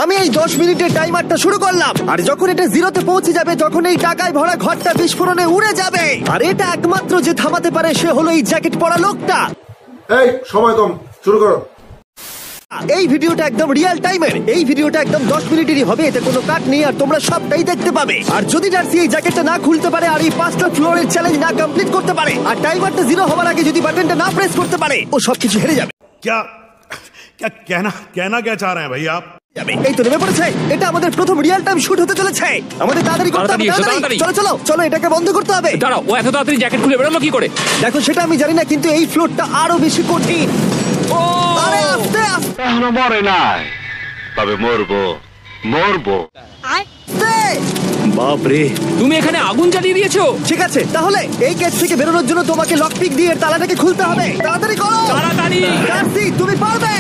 আমি এই 10 মিনিটের টাইমারটা শুরু করলাম, আর যখন এটা জিরোতে পৌঁছে যাবে তখন এই টাকায় ভরা ঘরটা বিস্ফোরণে উড়ে যাবে। আর এটা একমাত্র যে থামাতে পারে সে হলো এই জ্যাকেট পরা লোকটা। এই সময় কম, শুরু করো। এই ভিডিওটা একদম রিয়েল টাইমের। এই ভিডিওটা একদম 10 মিনিটেরই হবে, এতে কোনো কাট নেই আর তোমরা সবটাই দেখতে পাবে। আর যদি ডার্সি এই জ্যাকেটটা না খুলতে পারে আর এই 5টা ফ্লোরের চ্যালেঞ্জ না কমপ্লিট করতে পারে আর টাইমারটা জিরো হওয়ার আগে যদি বাটনটা না প্রেস করতে পারে, ও সবকিছু হেরে যাবে। क्या क्या कहना क्या चाह रहे हैं भाई आप? এই তো নেমে পড়েছে। এটা আমাদের প্রথম রিয়েল টাইম শুট হতে চলেছে। আমাদের তাড়াতাড়ি করতে হবে, তাড়াতাড়ি। চলো চলো চলো, এটাকে বন্ধ করতে হবে। দাঁড়াও, ও এত তাড়াতাড়ি জ্যাকেট খুলে বেরোলো কি করে? দেখো সেটা আমি জানি না, কিন্তু এই ফ্লোরটা আরো বেশি কঠিন। আরে আস্তে আস্তে, এখনো মরে নাই, তবে মরবো। বাপরে, তুমি এখানে আগুন জ্বালিয়ে দিয়েছো। ঠিক আছে, তাহলে এই কেস থেকে বেরোনোর জন্য তোমাকে লক পিক দিয়ে তালাটাকে খুলতে হবে। তাড়াতাড়ি করো, তাড়াতাড়ি। ডার্সি তুমি পারবে।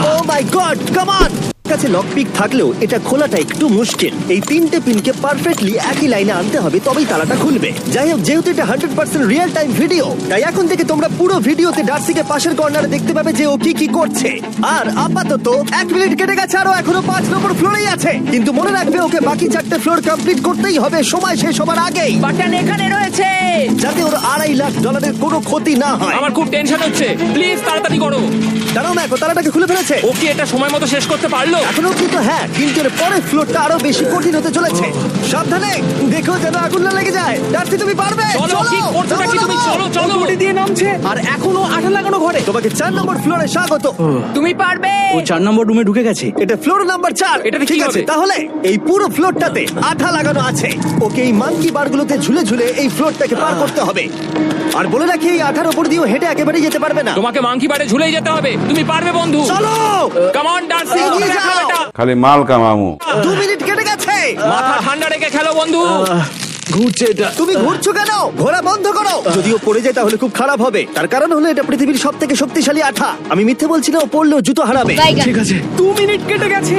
ও মাই গড, কাম অন। কাছে লক পিক থাকলেও এটা খোলাটা একটু মুশকিল। এই 3টে পিনকে পারফেক্টলি একই লাইনে আনতে হবে, তবেই তালাটা খুলবে। যাই হোক, যেহেতু এটা 100% রিয়েল টাইম ভিডিও, তাই এখন থেকে তোমরা পুরো ভিডিওতে ডার্সিকে পাশের কর্নারে দেখতে পাবে যে ও কি করছে। আর আপাতত 1 মিনিট কেটে গেছে, আরো এখনো 5 নম্বর ফ্লোরেই আছে। কিন্তু মনে রাখবে, ওকে বাকি 4টে ফ্লোর কমপ্লিট করতেই হবে সময় শেষ হবার আগেই, বাটন এখানে রয়েছে, যাতে ওর $2.5 লাখ কোনো ক্ষতি না হয়। আমার খুব টেনশন হচ্ছে, প্লিজ তাড়াতাড়ি করো। দাঁড়াও না, তালাটাকে খুলে ফেলেছে। ও কি এটা সময় মতো শেষ করতে পারলো? এখনো কিন্তু হ্যাঁ, কিন্তু এর পরের ফ্লোরটা আরো বেশি কঠিন হতে চলেছে। সাবধানে, দেখো যেন আগুন না লেগে যায়। ডার্সি তুমি পারবে। চলো, কি করছো নাকি তুমি? চলো চলো। গুটি দিয়ে নামছে আর এখনো আঠা লাগানো ঘরে। তোমাকে 4 নম্বর ফ্লোরে স্বাগত। তুমি পারবে। ও 4 নম্বর রুমে ঢুকে গেছে। এটা ফ্লোর নাম্বার 4। এটাতে কি ঠিক আছে, হবে? তাহলে এই পুরো ফ্লোরটাতে আঠা লাগানো আছে। ওকে এই মাঙ্কি বারগুলোতে ঝুলে ঝুলে এই ফ্লোরটাকে পার করতে হবে। আর বলে রাখি, এই আঠার উপর দিয়েও হেঁটে একেবারে যেতে পারবে না। তোমাকে মাংকি বারে ঝুলেই যেতে হবে। তুমি পারবে বন্ধু। চলো, কাম অন ডার্সি, এগিয়ে যাও। খালি মাল কামামু। 2 মিনিট কেটে গেছে। মাথা ঠান্ডা রেখে খেলো বন্ধু। ঘুরছে এটা। তুমি ঘুরছো কেন? ঘোরা বন্ধ করো। যদিও পড়ে যায় তাহলে খুব খারাপ হবে। তার কারণ হলো এটা পৃথিবীর সবথেকে শক্তিশালী আঠা। আমি মিথ্যে বলছি না, ও পড়লেও জুতো হারাবে। ঠিক আছে। 2 মিনিট কেটে গেছে।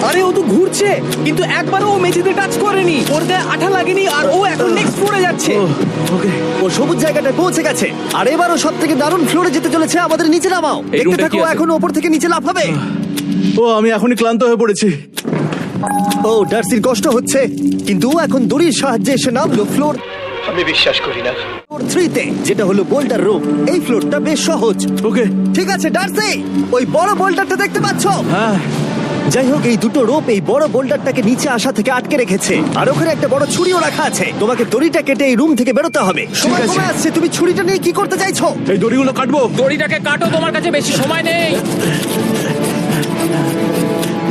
আরে ও তো ঘুরছে, কিন্তু একবারও ও মেঝেতে টাচ করেনি। ওর গায়ে আঠা লাগেনি আর ও এখন নেক্সট ফ্লোরে যাচ্ছে। ওকে, ও সবুজ জায়গাটায় পৌঁছে গেছে। আর এবারও সব থেকে দারুণ ফ্লোরে যেতে চলেছে। আমাদের নিচে নামাও। এই দেখতে রুমটা থাকো, কি আছে? এখন ওপর থেকে নিচে লাফাবে। ও আমি এখনই ক্লান্ত হয়ে পড়েছি। ও ডার্সির কষ্ট হচ্ছে, কিন্তু ও এখন দড়ির সাহায্যে এসে নামলো ফ্লোর। আমি বিশ্বাস করি না। ফ্লোর 3-তে, যেটা হলো বোল্ডার রুম। এই ফ্লোরটা বেশ সহজ। ওকে। ঠিক আছে ডার্সি, ওই বড় বোল্ডারটা দেখতে পাচ্ছ? হ্যাঁ। যাই হোক, এই দুটো রোপ এই বড় বোল্ডারটাকে নিচে আসা থেকে আটকে রেখেছে। আর ওখানে একটা বড় ছুরিও রাখা আছে। তোমাকে দড়িটা কেটে এই রুম থেকে বেরোতে হবে। সময় আছে। কমে আসছে, তুমি ছুরিটা নিয়ে কি করতে চাইছো? এই দড়িগুলো কাটবো। দড়িটাকে কাটো, তোমার কাছে বেশি সময় নেই।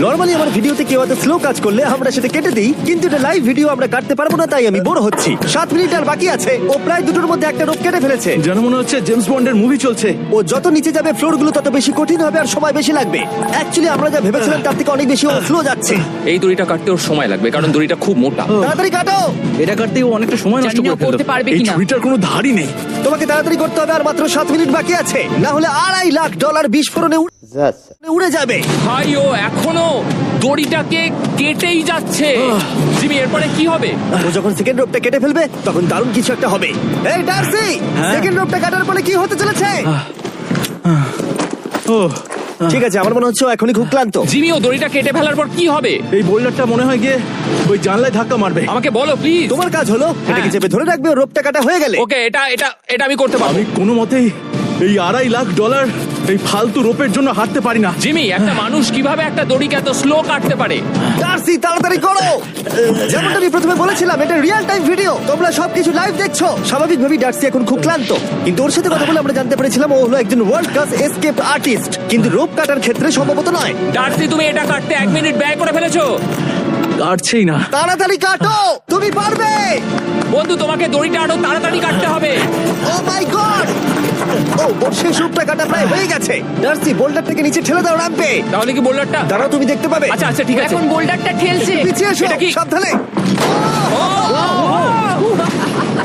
নরমালি আমার ভিডিওতে কেউ এত স্লো কাজ করলে আমরা সেটা কেটে দিই, কিন্তু এটা লাইভ ভিডিও আমরা কাটতে পারবো না, তাই আমি বোর হচ্ছি। 7 মিনিট আর বাকি আছে। ও প্রায় দুটোর মধ্যে একটা রোপ কেটে ফেলেছে। যেন মনে হচ্ছে জেমস বন্ডের মুভি চলছে। ও যত নিচে যাবে ফ্লোরগুলো তত বেশি কঠিন হবে আর সময় বেশি লাগবে। অ্যাকচুয়ালি আমরা যা ভেবেছিলাম তার থেকে অনেক বেশি ও স্লো যাচ্ছে। এই দড়িটা কাটতে ওর সময় লাগবে, কারণ দড়িটা খুব মোটা। তাড়াতাড়ি কাটো। এটা কাটতেই ও অনেকটা সময় নষ্ট জানি না করে করতে ফেললো। পারবে এই কিনা। ছুরিটার কোনো ধারই নেই। তোমাকে তাড়াতাড়ি করতে হবে, আর মাত্র 7 মিনিট বাকি আছে। না হলে $2.5 লাখ বিস্ফোরণে উড়ে যাবে। ভাই, ও এখনো দড়িটাকে কেটেই যাচ্ছে। জিমি, এরপরে কি হবে? ও যখন সেকেন্ড রোপটা কেটে ফেলবে তখন দারুণ কিছু একটা হবে। এই ডার্সি, সেকেন্ড রোপটা কাটার পরে কি হতে চলেছে? ও ঠিক আছে, আমার মনে হচ্ছে ও এখনই খুব ক্লান্ত। জিমি, ও দড়িটা কেটে ফেলার পর কি হবে? এই বোল্ডারটা মনে হয় গিয়ে ওই জানলায় ধাক্কা মারবে। আমাকে বলো প্লিজ। তোমার কাজ হলো এটাকে চেপে ধরে রাখবে, ও রোপটা কাটা হয়ে গেলে। ওকে, এটা এটা এটা আমি করতে পারবো। আমি কোনো মতেই এই $2.5 লাখ এই ফালতু রোপের জন্য হারতে পারি না। জিমি, একটা মানুষ কিভাবে একটা দড়িকে এত স্লো কাটতে পারে? ডার্সি তাড়াতাড়ি করো। যেমনটা আমি প্রথমে বলেছিলাম, এটা রিয়েল টাইম ভিডিও, তোমরা সবকিছু লাইভ দেখছো। স্বাভাবিকভাবেই ডার্সি এখন খুব ক্লান্ত, কিন্তু ওর সাথে কথা বলে আমরা জানতে পেরেছিলাম ও হলো একজন ওয়ার্ল্ড ক্লাস এসকেপ আর্টিস্ট, কিন্তু রোপ কাটার ক্ষেত্রে সম্ভবত নয়। ডার্সি, তুমি এটা কাটতে 1 মিনিট ব্যয় করে ফেলেছো। কাটছেই না। তাড়াতাড়ি কাটো, তুমি পারবে বন্ধু। তোমাকে দড়িটা আরো তাড়াতাড়ি কাটতে হবে। ও মাই গড! ও ওর শেষ রূপটা কাটা প্রায় হয়ে গেছে। ডার্সি, বোল্ডারটাকে নিচে ঠেলে দাও রাম্পে। তাহলে কি বোল্ডারটা? দাঁড়াও, তুমি দেখতে পাবে। আচ্ছা আচ্ছা, ঠিক আছে। এখন বোল্ডারটা ঠেলছে। পিছিয়ে এসো, এটা কি? সাবধানে।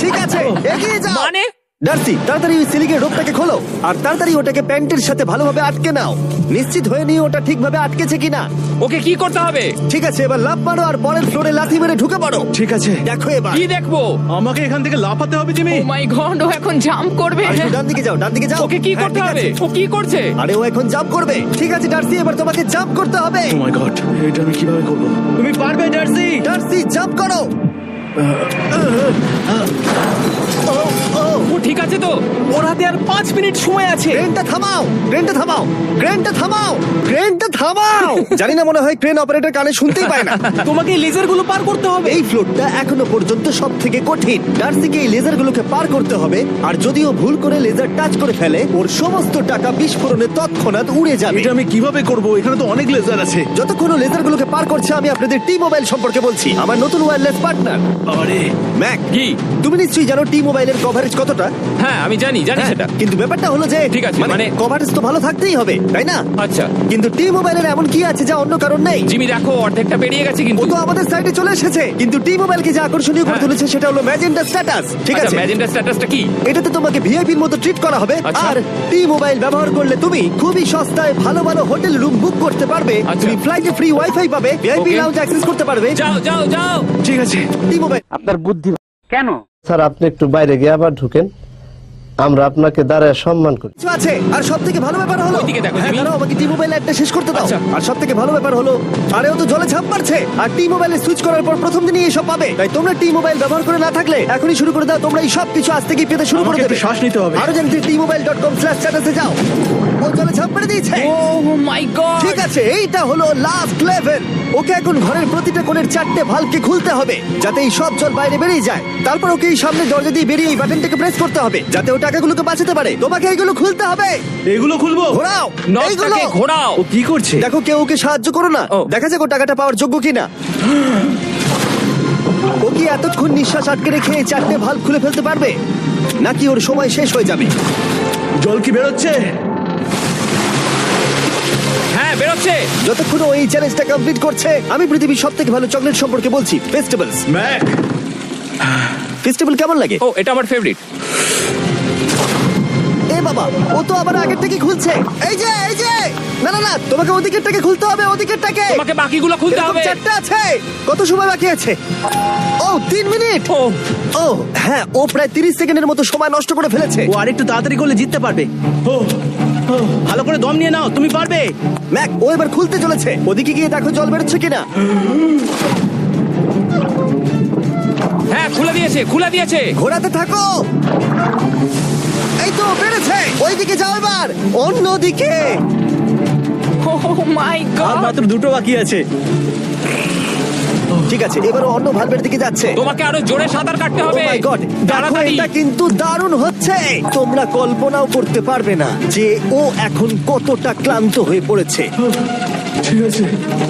ঠিক আছে, এগিয়ে যাও। মানে ডার্সি তাড়াতাড়ি ওই সিলিকের রোপটাকে খোলো আর তাড়াতাড়ি ওটাকে প্যান্টের সাথে ভালোভাবে আটকে নাও। নিশ্চিত হয়ে নিয়ে ওটা ঠিকভাবে আটকেছে কিনা। ওকে কি করতে হবে? ঠিক আছে, এবার লাফ মারো আর পরের ফ্লোরে লাথি মেরে ঢুকে পড়ো। ঠিক আছে, দেখো এবার। কি দেখবো? আমাকে এখান থেকে লাফাতে হবে জিমি। ও মাই গড, ও এখন জাম্প করবে। আর একটু ডান দিকে যাও, ডান দিকে যাও। ওকে কি হ্যাঁ, করতে ঠিক হবে? আছে। ও কি করছে? আরে ও এখন জাম্প করবে। ঠিক আছে ডার্সি, এবার তোমাকে জাম্প করতে হবে। ও মাই গড, এটা আমি কিভাবে করব? তুমি পারবে ডার্সি। ডার্সি জাম্প করো। ও ঠিক আছে তো? ওর হাতে আর 5 মিনিট সময় আছে। ক্রেনটা থামাও, ক্রেনটা থামাও, ক্রেনটা থামাও, ক্রেনটা থামাও। জানি না, মনে হয় ক্রেন অপারেটর কানে শুনতেই পায় না। তোমাকে এই লেজারগুলো পার করতে হবে। এই ফ্লোরটা এখনো পর্যন্ত সব থেকে কঠিন। ডার্সিকে এই লেজারগুলোকে পার করতে হবে, আর যদিও ভুল করে লেজার টাচ করে ফেলে ওর সমস্ত টাকা বিস্ফোরণে তৎক্ষণাৎ উড়ে যাবে। এটা আমি কিভাবে করব? এখানে তো অনেক লেজার আছে। যতক্ষণ ও লেজারগুলোকে পার করছে আমি আপনাদের টি মোবাইল সম্পর্কে বলছি, আমার নতুন ওয়্যারলেস পার্টনার। আরে ম্যাক, কি? তুমি নিশ্চয়ই জানো টি মোবাইলের কভারেজ কতটা। হ্যাঁ আমি জানি সেটা। কিন্তু ব্যাপারটা হলো যে ঠিক আছে, মানে মানে কভারেজ তো ভালো থাকতেই হবে, তাই না? আচ্ছা কিন্তু টি মোবাইলের এমন কি আছে যা অন্য কারণ নেই? জিমি দেখো অর্ধেকটা পেরিয়ে গেছে ও কিন্তু। তো আমাদের সাইডে চলে এসেছে, কিন্তু টি মোবাইলকে যে আকর্ষণীয় করে হ্যাঁ। তুলেছে সেটা হলো ম্যাজেন্টা স্ট্যাটাস। ঠিক আছে, ম্যাজেন্টা স্ট্যাটাসটা কি? এটাতে তোমাকে ভিআইপির মতো ট্রিট করা হবে। আচ্ছা। আর টি মোবাইল ব্যবহার করলে তুমি খুবই সস্তায় ভালো ভালো হোটেল রুম বুক করতে পারবে। আচ্ছা। তুমি ফ্লাইটে ফ্রি ওয়াইফাই পাবে, ভিআইপি Okay. লাউঞ্জ অ্যাক্সেস করতে পারবে। যাও যাও যাও। ঠিক আছে। টি মোবাইল স্যার আপনি একটু বাইরে গিয়ে আবার ঢুকেন, আমরা আপনাকে দাঁড়ায় সম্মান করি। কিছু আছে। আর সব থেকে ভালো ব্যাপার হলো, ওইদিকে দেখো, হ্যাঁ, জিমি। দাঁড়াও, আমাকে টি মোবাইল একটা শেষ করতে দাও। আচ্ছা। আর সব থেকে ভালো ব্যাপার হলো, আরে ও তো জলে ঝাঁপ মারছে, আর টি মোবাইলে সুইচ করার পর প্রথম দিনই এসব পাবে। তাই তোমরা টি মোবাইল ব্যবহার করে না থাকলে এখনই শুরু করে দাও। তোমরা এই সব কিছু আজ থেকে পেতে শুরু করে আমাকে দেবে। একটু শ্বাস নিতে হবে। আরো জানতে tmobile.com/status এ যাও। ও জলে ঝাঁপ মেরে দিয়েছে। ও মাই গড। ঠিক আছে, এইটা হলো লাস্ট লেভেল। ওকে এখন ঘরের প্রতিটা কোণের 4টে ভালভকে খুলতে হবে যাতে এই সব জল বাইরে বেরিয়ে যায়। তারপর ওকে এই সামনে দরজা দিয়ে বেরিয়ে এই বাটনটাকে প্রেস করতে হবে যাতে ও টাকাগুলোকে বাঁচাতে পারে। তোমাকে এইগুলো খুলতে হবে। এগুলো খুলবো? ঘোরাও এইগুলো। নটটাকে ঘোরাও। ও কি করছে? দেখো কেউ ওকে সাহায্য করো না। ও। দেখা যাক ও টাকাটা পাওয়ার যোগ্য কিনা। ও কি এতক্ষণ নিঃশ্বাস আটকে রেখে এই 4টে ভালভ খুলে ফেলতে পারবে, নাকি ওর সময় শেষ হয়ে যাবে? জল কি বেরোচ্ছে? হ্যাঁ বেরোচ্ছে। যতক্ষণ ও এই চ্যালেঞ্জটা কমপ্লিট করছে, আমি পৃথিবীর সবথেকে ভালো চকলেট সম্পর্কে বলছি, ফেস্টিভ্যালস। ম্যাক, ফেস্টিভ্যাল কেমন লাগে? ও এটা আমার ফেভারিট। এ বাবা, ও তো আবার আগের থেকে খুলছে। এই যে না না না, তোমাকে ওদিকেরটাকে খুলতে হবে, ওদিকেরটাকে। তোমাকে বাকিগুলো খুলতে এরকম হবে। 4টে আছে। কত সময় বাকি আছে? ও 3 মিনিট। ও ও হ্যাঁ, ও প্রায় 30 সেকেন্ডের মতো সময় নষ্ট করে ফেলেছে। ও আরেকটু তাড়াতাড়ি করলে জিততে পারবে। ও ও, ভালো করে দম নিয়ে নাও, তুমি পারবে। ম্যাক, ও এবার খুলতে চলেছে। ওদিকে গিয়ে দেখো জল বেরোচ্ছে কিনা। হ্যাঁ খুলে দিয়েছে। ঘোরাতে থাকো। এই তো বেড়েছে। ওইদিকে যাও এবার, অন্যদিকে। ও মাই আর গড। মাত্র দুটো বাকি আছে। ঠিক আছে, এবার ও অন্য ভালভের দিকে যাচ্ছে। তোমাকে আরো জোরে সাঁতার কাটতে Oh হবে। my God! দেখো, তাড়াতাড়ি। এটা কিন্তু দারুণ হচ্ছে। তোমরা কল্পনাও করতে পারবে না যে ও এখন কতটা ক্লান্ত হয়ে পড়েছে। ঠিক আছে।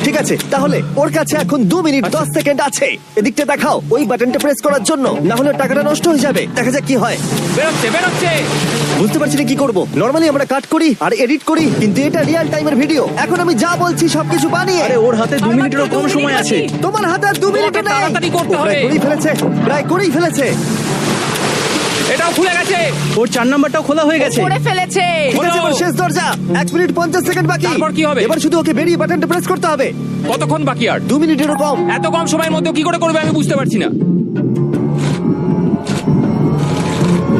ঠিক আছে, তাহলে ওর কাছে এখন 2 মিনিট 10 সেকেন্ড আছে। এদিকটা দেখাও, ওই বাটনটা প্রেস করার জন্য, না হলে টাকাটা নষ্ট হয়ে যাবে। দেখা যাক কি হয়। বেরোচ্ছে। বুঝতে পারছি না কি করব। নরমালি আমরা কাট করি আর এডিট করি, কিন্তু এটা রিয়েল টাইমের ভিডিও। এখন আমি যা বলছি সবকিছু বানিয়ে। আরে ওর হাতে 2 আর মিনিটেরও মাত্র কম 2 সময় মিনিট আছে। বাকি। তোমার হাতে আর 2 মিনিট তোমাকে তাড়াতাড়ি করতে হবে। প্রায় করেই ফেলেছে। এটাও খুলে গেছে। ওর 4 নাম্বারটাও খোলা হয়ে গেছে। করে ফেলেছে। ঠিক আছে, এবার শেষ দরজা। 1 মিনিট 50 সেকেন্ড বাকি। তারপর কি হবে? এবার শুধু ওকে বেরিয়ে বাটনটা প্রেস করতে হবে। কতক্ষণ বাকি আর? 2 মিনিটেরও কম। এত কম সময়ের মধ্যে কি করে করবে আমি বুঝতে পারছি না।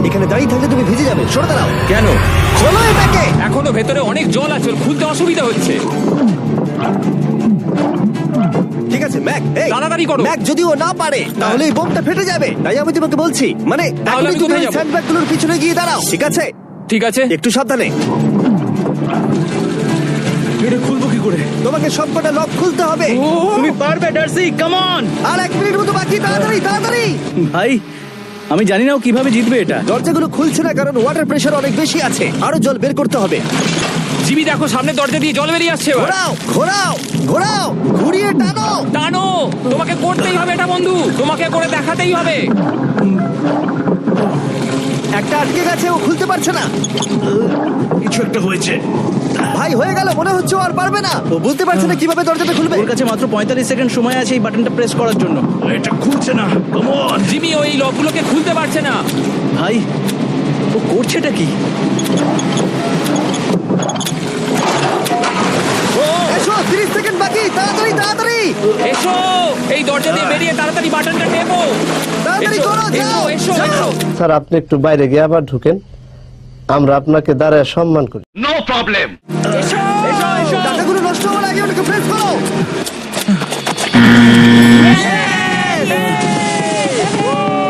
এখানে দাঁড়িয়ে থাকলে তুমি ভিজে যাবে। সরে দাঁড়াও। কেন? খোলো এটাকে। এখনো ভেতরে অনেক জল আছে, ওর খুলতে অসুবিধা হচ্ছে। ঠিক আছে ম্যাক, এই তাড়াতাড়ি করো। ম্যাক, যদি ও না পারে তাহলে এই বোমটা ফেটে যাবে। তাই আমি তোমাকে বলছি, মানে তাহলে আমি এখনই তুমি কোথায় ওই যাবো? স্যান্ডব্যাগগুলোর পিছনে গিয়ে দাঁড়াও। ঠিক আছে, ঠিক আছে। একটু সাবধানে। এটা খুলবো কি করে? তোমাকে সবকটা লক খুলতে হবে। তুমি পারবে ডার্সি, কাম অন। আর 1 মিনিট মতো বাকি। তাড়াতাড়ি। ভাই আমি জানি না ও কিভাবে জিতবে এটা। দরজাগুলো খুলছে না কারণ ওয়াটার প্রেশার অনেক বেশি আছে। আরো জল বের করতে হবে। জিমি দেখো সামনে দরজা দিয়ে জল বেরিয়ে আসছে। এবার ঘোরাও, ঘুরিয়ে টানো। টানো। তোমাকে করতেই হবে এটা বন্ধু, তোমাকে করে দেখাতেই হবে। একটা আটকে গেছে, ও খুলতে পারছে না। কিছু একটা হয়েছে। ভাই হয়ে গেল, মনে হচ্ছে ও আর পারবে না। ও বুঝতে পারছে না কিভাবে দরজাটা খুলবে। ওর কাছে মাত্র 45 সেকেন্ড সময় আছে এই বাটনটা প্রেস করার জন্য। এটা খুলছে না। Come on. জিমি ওই লকগুলোকে খুলতে পারছে না। ভাই ও করছেটা কি? এসো, 30 সেকেন্ড বাকি, তাড়াতাড়ি তাড়াতাড়ি এসো, এই দরজা দিয়ে বেরিয়ে তাড়াতাড়ি বাটনটা টেপো। তাড়াতাড়ি এসো, করো, এসো, যাও, এসো, যাও। এসো। স্যার আপনি একটু বাইরে গিয়ে আবার ঢুকেন, আমরা আপনাকে দাঁড়ায় সম্মান করি। No problem. এসো, এসো, এসো। টাকাগুলো নষ্ট হওয়ার আগে ওটাকে প্রেস করো।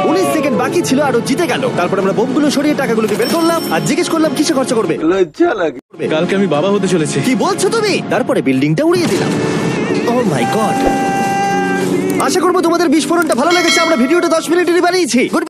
19 সেকেন্ড বাকি ছিল আর ও জিতে গেল। তারপর আমরা বোমগুলো সরিয়ে টাকাগুলোকে বের করলাম আর জিজ্ঞেস করলাম কিসে খরচা করবে। কালকে আমি বাবা হতে চলেছি। কি বলছো তুমি? তারপরে বিল্ডিংটা উড়িয়ে দিলাম। ও মাই গড। আশা করবো তোমাদের বিস্ফোরণটা ভালো লেগেছে। আমরা ভিডিওটা 10 মিনিটেরই বানিয়েছি।